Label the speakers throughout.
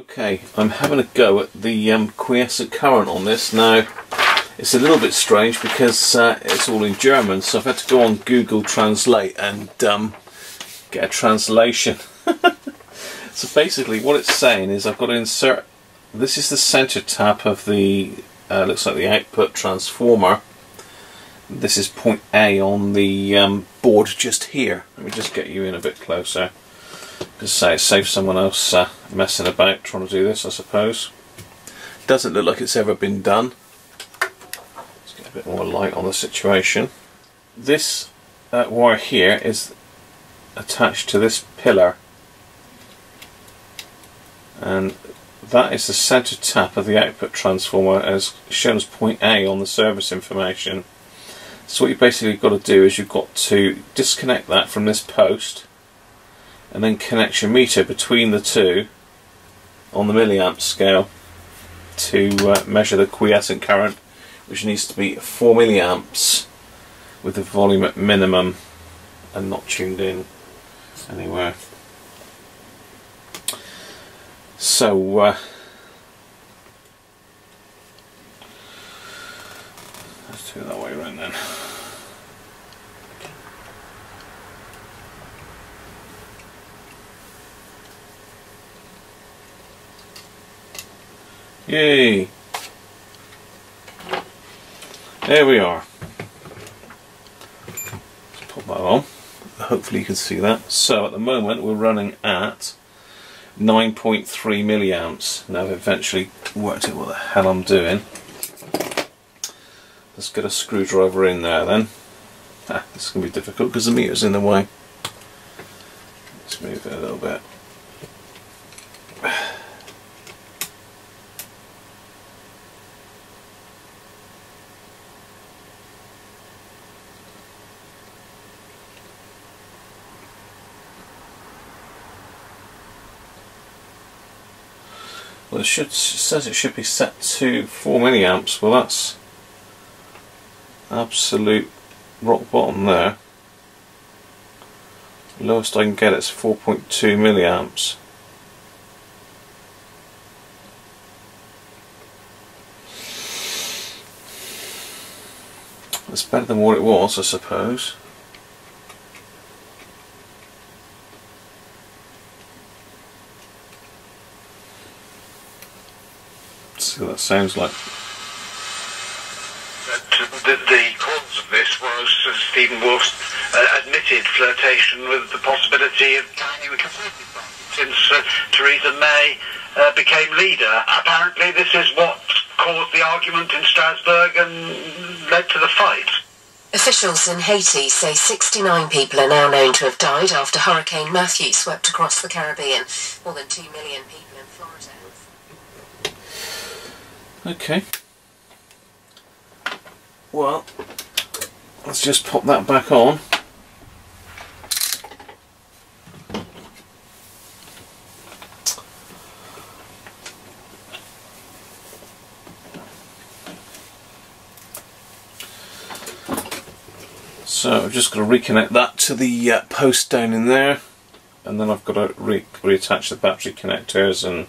Speaker 1: Okay, I'm having a go at the quiescent current on this. Now, it's a little bit strange because it's all in German, so I've had to go on Google Translate and get a translation. So basically what it's saying is I've got to insert, this is the center tap of the, looks like the output transformer. This is point A on the board just here. Let me just get you in a bit closer. Just say it saves someone else messing about trying to do this, I suppose. Doesn't look like it's ever been done. Let's get a bit more light on the situation. This wire here is attached to this pillar, and that is the center tap of the output transformer as shown as point A on the service information. So what you basically got to do is you've got to disconnect that from this post and then connect your meter between the two on the milliamp scale to measure the quiescent current, which needs to be 4 milliamps with the volume at minimum and not tuned in anywhere. So let's do it that way around then. Yay! There we are. Let's put that on. Hopefully you can see that. So at the moment we're running at 9.3 milliamps. Now I've eventually worked out what the hell I'm doing. Let's get a screwdriver in there then. This is going to be difficult because the meter's in the way. Let's move it a little bit. Well, it says it should be set to 4 milliamps. Well, that's absolute rock bottom there. Lowest I can get it's 4.2 milliamps. That's better than what it was, I suppose. See what that sounds like.
Speaker 2: The cause of this was Stephen Wolf's admitted flirtation with the possibility of joining the Conservative Party since Theresa May became leader. Apparently this is what caused the argument in Strasbourg and led to the fight.
Speaker 3: Officials in Haiti say 69 people are now known to have died after Hurricane Matthew swept across the Caribbean. More than 2 million people in Florida.
Speaker 1: Okay. Well, let's just pop that back on. So I've just got to reconnect that to the post down in there, and then I've got to reattach the battery connectors and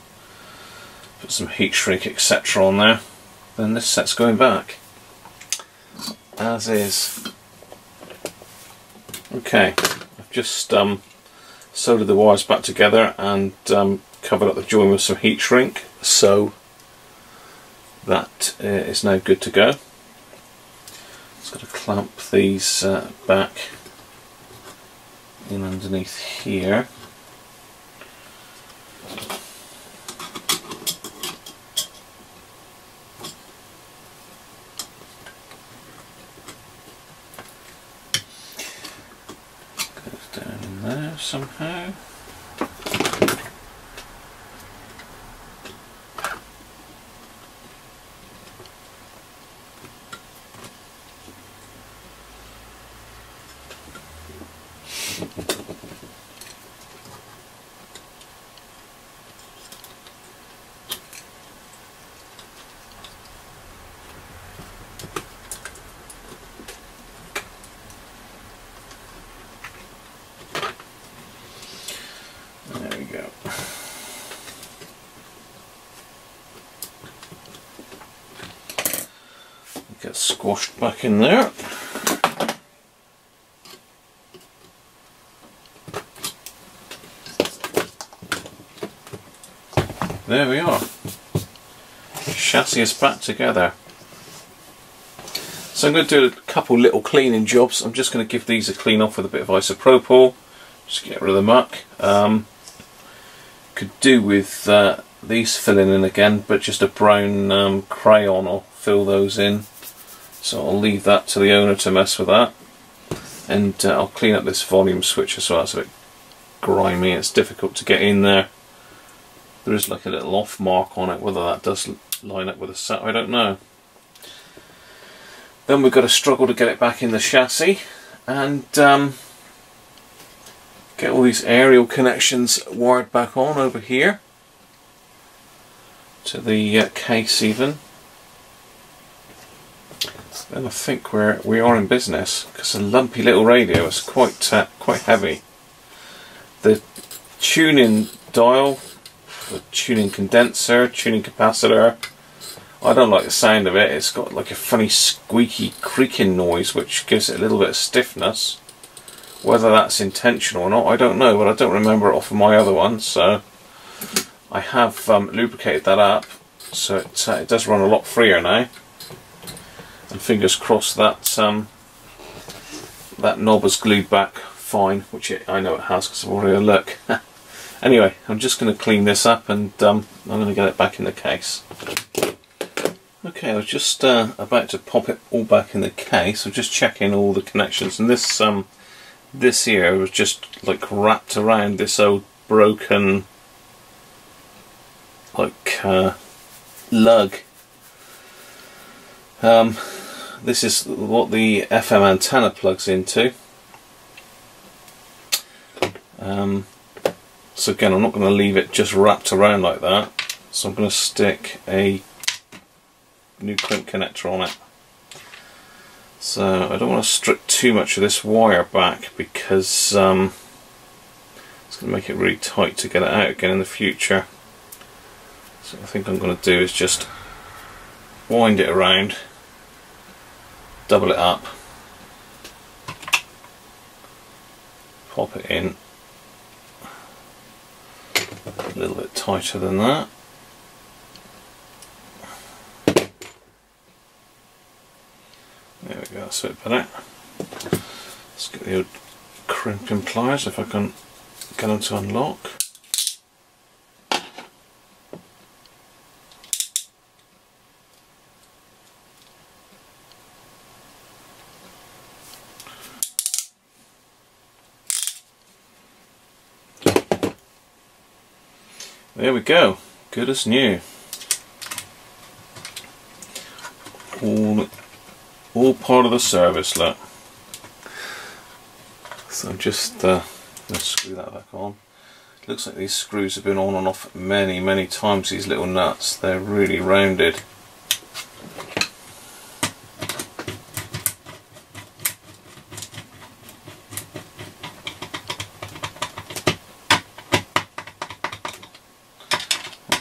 Speaker 1: put some heat shrink etc. on there. Then this set's going back as is. Okay, I've just soldered the wires back together and covered up the join with some heat shrink, so that is now good to go. Just got to clamp these back in underneath here. There somehow. get squashed back in there. There we are. The chassis is back together. So I'm going to do a couple little cleaning jobs. I'm just going to give these a clean off with a bit of isopropyl, just get rid of the muck. Could do with these filling in again, but just a brown crayon will fill those in. So I'll leave that to the owner to mess with that. And I'll clean up this volume switch as well. It's a bit grimy, it's difficult to get in there. There is like a little off mark on it, whether that does line up with the set, I don't know. Then we've got to struggle to get it back in the chassis and get all these aerial connections wired back on over here to the case even. Then I think we are in business, because a lumpy little radio is quite heavy. The tuning dial, the tuning condenser, tuning capacitor, I don't like the sound of it. It's got like a funny squeaky creaking noise which gives it a little bit of stiffness. Whether that's intentional or not, I don't know, but I don't remember it off of my other one, so I have lubricated that up, so it does run a lot freer now. And fingers crossed that that knob has glued back fine, which I know it has because I've already had a look. Anyway, I'm just going to clean this up and I'm going to get it back in the case. Okay, I was just about to pop it all back in the case. I'm just checking all the connections, and this this here was just like wrapped around this old broken like lug. This is what the FM antenna plugs into. So again, I'm not going to leave it just wrapped around like that. So I'm going to stick a new crimp connector on it. So I don't want to strip too much of this wire back, because it's going to make it really tight to get it out again in the future. So I think I'm going to do is just wind it around, double it up, pop it in a little bit tighter than that. There we go, that's a bit better. Let's get the old crimping pliers if I can get them to unlock. There we go, good as new. All part of the service, look. So I'm just going to screw that back on. Looks like these screws have been on and off many times, these little nuts. They're really rounded.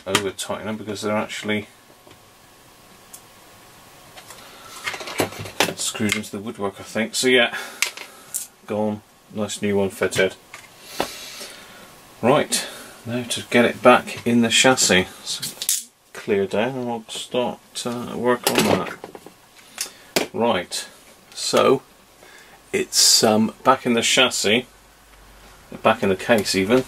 Speaker 1: Over tighten them because they're actually screwed into the woodwork, I think. So yeah, gone. Nice new one fitted. Right, now to get it back in the chassis. So clear down and I'll start work on that. Right, so it's back in the chassis, back in the case even.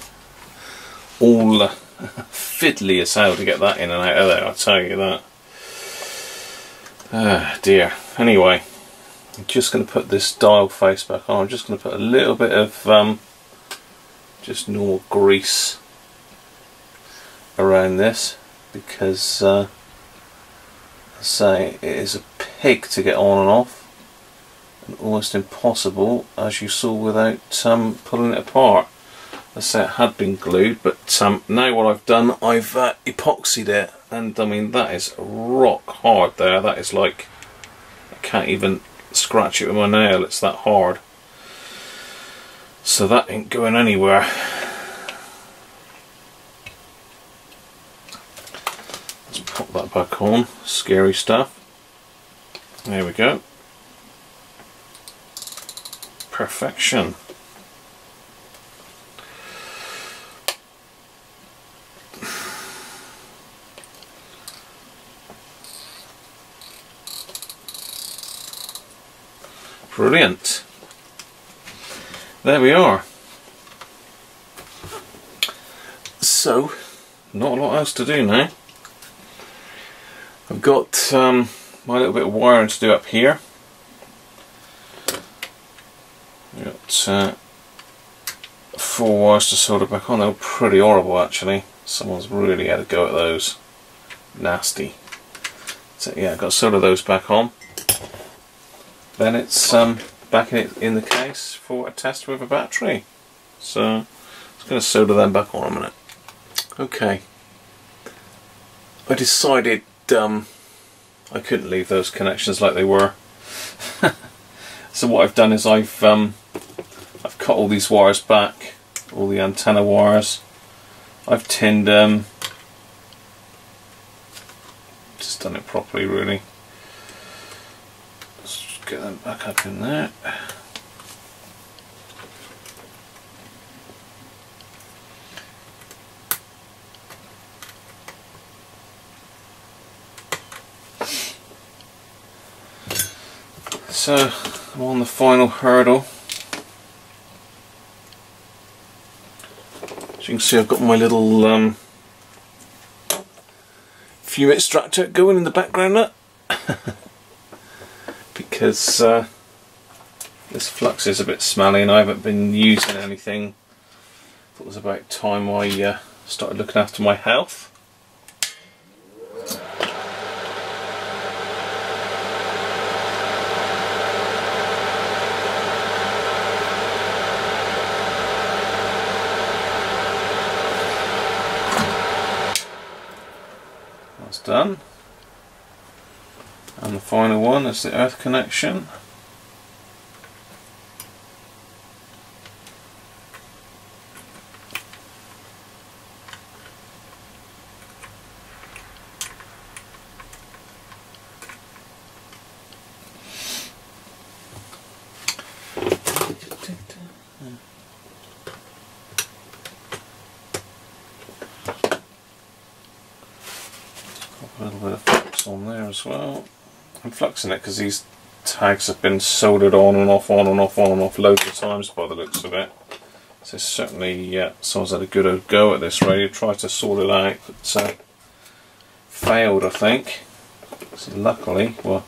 Speaker 1: All fiddly as hell to get that in and out of there, I'll tell you that. Ah dear. Anyway, I'm just going to put this dial face back on. I'm just going to put a little bit of just normal grease around this, because I say it is a pig to get on and off, and almost impossible, as you saw, without pulling it apart. I say it had been glued, but now what I've done, I've epoxied it, and I mean that is rock hard there. That is like, I can't even scratch it with my nail, it's that hard. So that ain't going anywhere. Let's pop that back on. Scary stuff. There we go. Perfection. Brilliant. There we are. So, not a lot else to do now. I've got my little bit of wiring to do up here. I've got 4 wires to solder back on. They're pretty horrible actually. Someone's really had a go at those. Nasty. So yeah, I've got to solder those back on. Then it's back in the case for a test with a battery. So I'm just going to solder them back on a minute. Okay. I decided I couldn't leave those connections like they were. So what I've done is I've cut all these wires back, all the antenna wires. I've tinned them. Just done it properly really. Get them back up in there. So I'm on the final hurdle. As you can see, I've got my little fume extractor going in the background there. Because this flux is a bit smelly and I haven't been using anything. Thought it was about time I started looking after my health. That's done. And the final one is the earth connection. A little bit of flux on there as well. I'm fluxing it because these tags have been soldered on and off, on and off, on and off loads of times by the looks of it. So certainly someone's had a good old go at this radio, tried to sort it out, but failed I think. So luckily, well,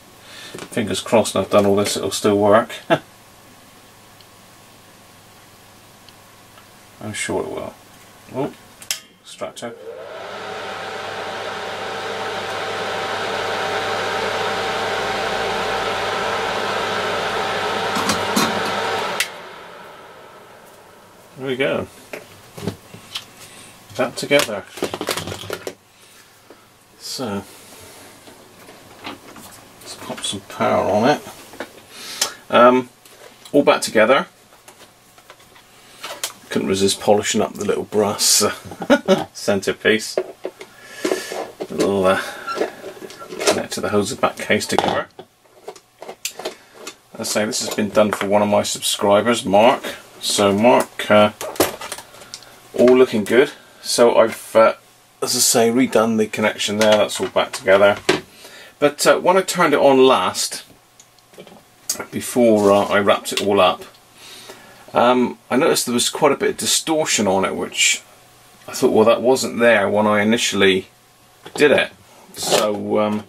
Speaker 1: fingers crossed and I've done all this, it'll still work. I'm sure it will. Oh, extractor. There we go. That together. So let's pop some power on it. All back together. Couldn't resist polishing up the little brass centerpiece. Little connect to the hose of back case together. As I say, this has been done for one of my subscribers, Mark. So Mark, all looking good. So I've, as I say, redone the connection there. That's all back together. But when I turned it on last, before I wrapped it all up, I noticed there was quite a bit of distortion on it, which I thought, well, that wasn't there when I initially did it. So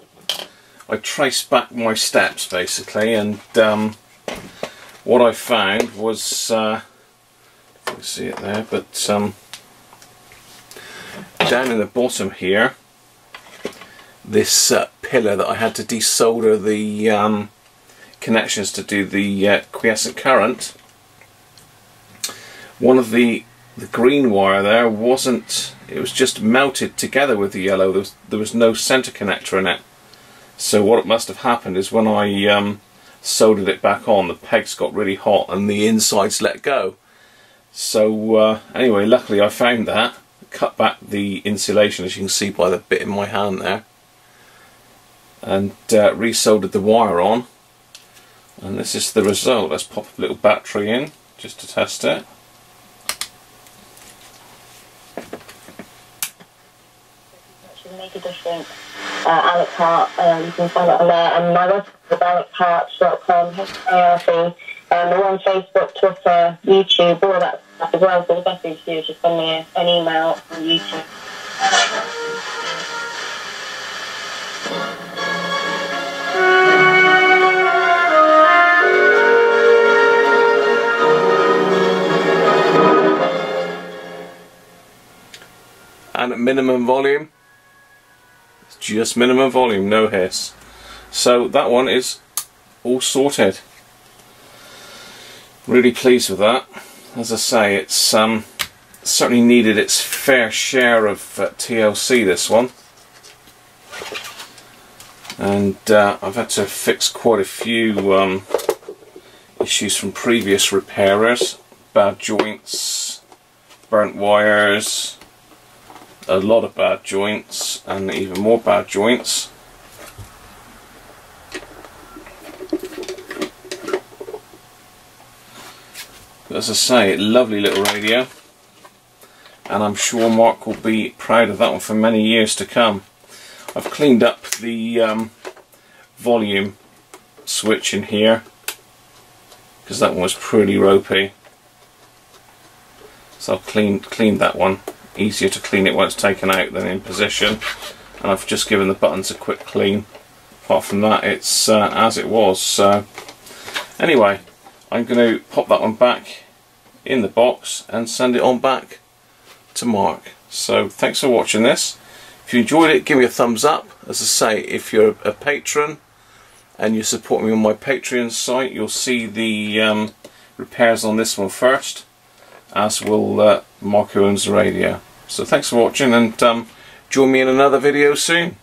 Speaker 1: I traced back my steps basically, and what I found was, you can see it there, but down in the bottom here, this pillar that I had to desolder the connections to do the quiescent current, one of the green wire there wasn't, it was just melted together with the yellow. There was no center connector in it. So what must have happened is when I soldered it back on, the pegs got really hot and the insides let go. So anyway, luckily I found that, cut back the insulation, as you can see by the bit in my hand there, and resoldered the wire on, and this is the result. Let's pop a little battery in just to test it.
Speaker 4: Make a difference. Alec Hart, you can find it on there, and my website is aleckhart.com, H-A-R-T. We're on Facebook, Twitter, YouTube, all that stuff as well, so the best thing to do is just send me an email on YouTube.
Speaker 1: And at minimum volume, it's just minimum volume, no hiss. So that one is all sorted. Really pleased with that. As I say, it's certainly needed its fair share of TLC, this one. And I've had to fix quite a few issues from previous repairers. Bad joints, burnt wires, a lot of bad joints, and even more bad joints. But as I say, lovely little radio, and I'm sure Mark will be proud of that one for many years to come. I've cleaned up the volume switch in here because that one was pretty ropey, so I've cleaned that one. Easier to clean it when it's taken out than in position, and I've just given the buttons a quick clean. Apart from that, it's as it was. So anyway, I'm going to pop that one back in the box and send it on back to Mark. So thanks for watching this. If you enjoyed it, give me a thumbs up. As I say, if you're a patron and you support me on my Patreon site, you'll see the repairs on this one first, as will Mark, who owns the radio. So thanks for watching, and join me in another video soon.